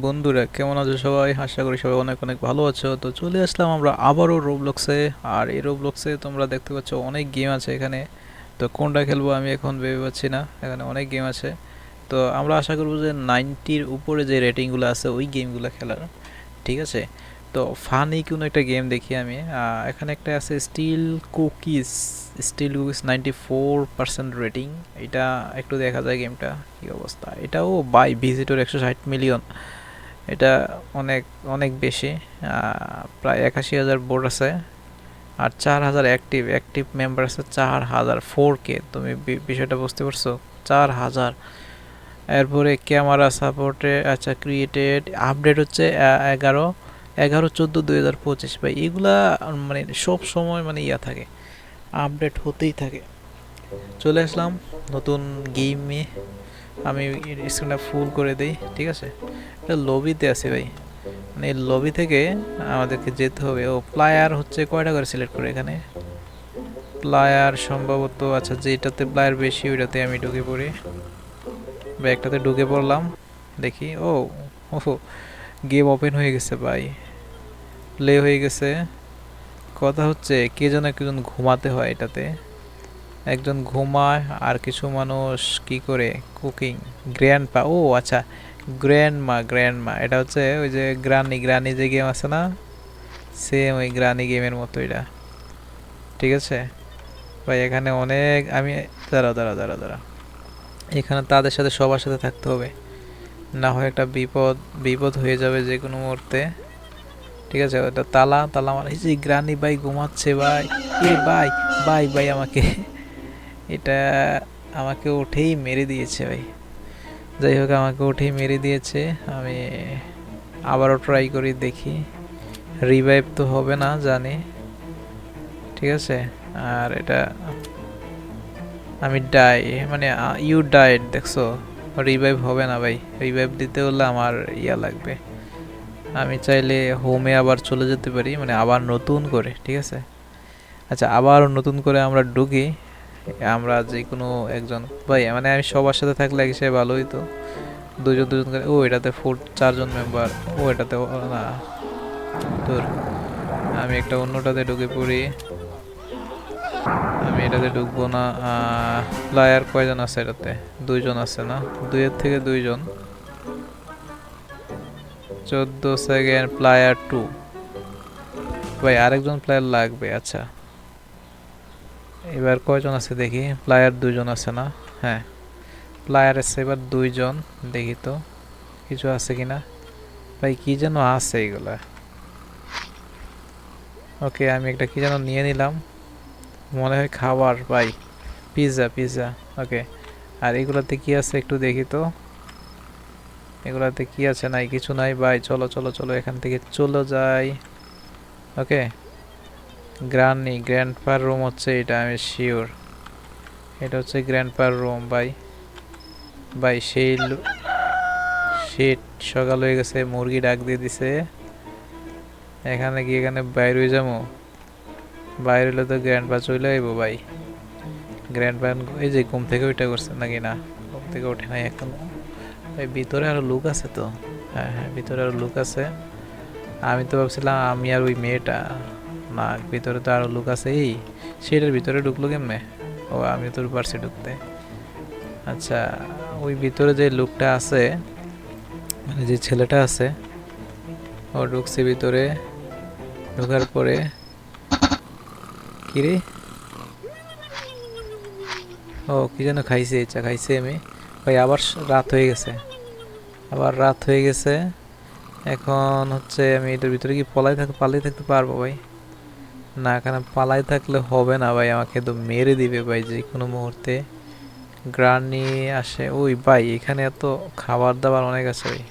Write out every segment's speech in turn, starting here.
বন্ধুরা কেমন আছো সবাই? আশা করি সবাই অনেক অনেক ভালো আছো। তো চলে আসলাম আমরা আবারও রোবলক্সে। আর এই রোবলক্সে তোমরা দেখতে পাচ্ছ অনেক গেম আছে এখানে। তো কোনটা খেলবো আমি এখন ভেবে পাচ্ছি না, এখানে অনেক গেম আছে। তো আমরা আশা করবো যে 90-র উপরে যে রেটিংগুলো আছে ওই গেমগুলো খেলার, ঠিক আছে? তো ফানি কোনো একটা গেম দেখি আমি। এখানে একটা আছে steel cookies. Steel cookies 94% rating. এটা একটু দেখা যায় গেমটা কি অবস্থা। এটাও বাই ভিজিটর 160 মিলিয়ন। এটা অনেক অনেক বেশি। প্রায় 81,000 বোর্ড আছে। আর 4,000 অ্যাক্টিভ অ্যাক্টিভ মেম্বার আছে 4,000। 4K, তুমি বিষয়টা বুঝতে পারছো? 4,000। এরপরে ক্যামেরা সাপোর্টে, আচ্ছা, ক্রিয়েটেড আপডেট হচ্ছে 11/11/14/2025। ভাই এগুলা মানে সব সময় মানে ইয়া থাকে, আপডেট হতেই থাকে। চলে আসলাম নতুন গেমে। আমি স্ক্রিনটা ফুল করে দিই, ঠিক আছে? এটা লবিতে আছি ভাই। মানে এই লবি থেকে আমাদেরকে যেতে হবে। ও প্লায়ার হচ্ছে কয়টা করে সিলেক্ট করে এখানে? প্লায়ার সম্ভবত, আচ্ছা, যেটাতে প্লায়ার বেশি ওইটাতে আমি ঢুকে পড়ি। বা একটাতে ঢুকে পড়লাম, দেখি। ও ও, গেম ওপেন হয়ে গেছে ভাই, প্লে হয়ে গেছে। কথা হচ্ছে কে যেন একজন ঘুমাতে হয় এটাতে, একজন ঘুমায় আর কিছু মানুষ কি করে কুকিং। গ্র্যান্ডপা, ও আচ্ছা, গ্র্যান্ডমা এটা হচ্ছে ওই যে গ্রানি গ্রানি যে গেম আছে না, সেম ওই গ্রানি গেমের মতো এটা, ঠিক আছে ভাই। এখানে অনেক আমি, দাঁড়া দাঁড়া দাঁড়া দাঁড়া, এখানে তাদের সাথে সবার সাথে থাকতে হবে, না হয় একটা বিপদ বিপদ হয়ে যাবে যে কোনো মুহূর্তে, ঠিক আছে? ওটা তালা তালা আমার, এই যে গ্রানি ভাই ঘুমাচ্ছে ভাই। এ ভাই, ভাই ভাই আমাকে এটা আমাকে উঠেই মেরে দিয়েছে ভাই। যাই হোক, আমাকে উঠেই মেরে দিয়েছে। আমি আবারও ট্রাই করি, দেখি। রিভাইভ তো হবে না জানি, ঠিক আছে। আর এটা আমি ডাই, মানে ইউ ডাইড, দেখছো? রিভাইভ হবে না ভাই। রিভাইভ দিতে হলে আমার ইয়া লাগবে। আমি চাইলে হোমে আবার চলে যেতে পারি, মানে আবার নতুন করে, ঠিক আছে? আচ্ছা, আবার নতুন করে আমরা ঢুকি। আমরা যে কোনো একজন, ভাই মানে আমি সবার সাথে থাকলে এক হিসেবে ভালোই তো। দুজন দুজন করে, ও এটাতে 4জন মেম্বার। ও এটাতে না, তোর, আমি একটা অন্যটাতে ঢুকে পড়ি। আমি এটাতে ঢুকবো না। প্লেয়ার কয়জন আছে এটাতে? 2জন আছে না? 2-এর থেকে 2জন। 14 সেকেন্ড, প্লেয়ার 2। ভাই আরেকজন প্লেয়ার লাগবে। আচ্ছা, এবার কয়জন আছে দেখি। প্লেয়ার 2জন আছে না? হ্যাঁ, প্লেয়ার আছে এবার 2জন। দেখি তো কিছু আছে কিনা। ভাই কি যেন আছে এগুলা। ওকে, আমি একটা কি যেন নিয়ে নিলাম, মনে হয় খাবার ভাই। পিৎজা পিৎজা, ওকে। আর এগুলাতে কি আছে একটু দেখি তো। এগুলাতে কি আছে? নাই, কিছু নাই ভাই। চলো চলো চলো, এখান থেকে চলে যাই। ওকে, গ্র্যান্ডপার রুম হচ্ছে এটা, আমি শিওর। এটা হচ্ছে গ্র্যান্ডপার রুম ভাই। ভাই সেই শিট, সকাল হয়ে গেছে, মুরগি ডাক দিয়ে দিছে। এখানে কি এখানে বাইর হয়ে যাবো? বাইর হইলে তো গ্র্যান্ডপা চলে আইবো ভাই। গ্র্যান্ডপা এই যে ঘুম থেকে ওইটা করছে নাকি? না, ঘুম থেকে ওঠে নাই এখন। ভাই ভিতরে আরো লোক আছে তো। হ্যাঁ হ্যাঁ, ভিতরে আরো লোক আছে। আমি তো ভাবছিলাম আমি আর ওই মেয়েটা। না, ভিতরে তো আরো লোক আছে। এই সেটার ভিতরে ঢুকলো কেমনে? ও, আমি তো পারছি ঢুকতে। আচ্ছা, ওই ভিতরে যে লোকটা আছে, মানে যে ছেলেটা আছে, ও ঢুকছে ভিতরে। ঢোকার পরে কিরে, ও কি যেন খাইছে, চা খাইছে আমি। ভাই আবার রাত হয়ে গেছে, আবার রাত হয়ে গেছে। এখন হচ্ছে আমি এটার ভিতরে কি পালাই থাকতে পারবো ভাই? না, এখানে পালাই থাকলে হবে না ভাই, আমাকে তো মেরে দিবে ভাই যে কোনো মুহূর্তে। গ্রানি আসে ওই ভাই, এখানে এত খাবার দাবার অনেক আছে ভাই।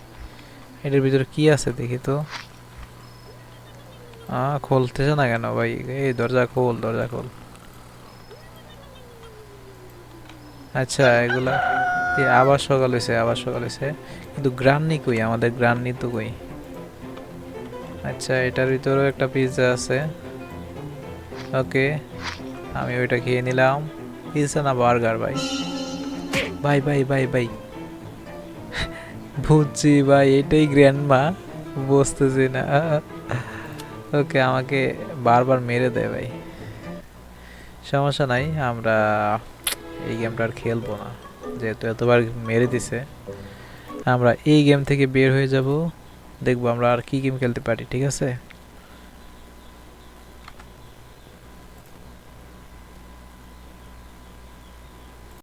এটার ভিতরে কি আছে দেখি তো। খুলতেছে না কেন ভাই? এই দরজা খোল, দরজা খোল। আচ্ছা, এগুলা আবার সকাল হয়েছে, আবার সকাল হয়েছে। কিন্তু গ্রান্নি কই? আমাদের গ্রান্নি তো কই? আচ্ছা, এটার ভিতরেও একটা পিৎজা আছে। ওকে, আমি ওইটা খেয়ে নিলাম। পিৎজা না বার্গার ভাই? ভাই ভাই ভাই ভাই, বুঝছি ভাই, এটাই গ্র্যান্ডমা, বুঝতেছি না। ওকে, আমাকে বারবার মেরে দেয় ভাই। সমস্যা নাই, আমরা এই গেমটা আর খেলবো না, যেহেতু এতবার মেরে দিছে। আমরা এই গেম থেকে বের হয়ে যাব, দেখবো আমরা আর কি গেম খেলতে পারি, ঠিক আছে?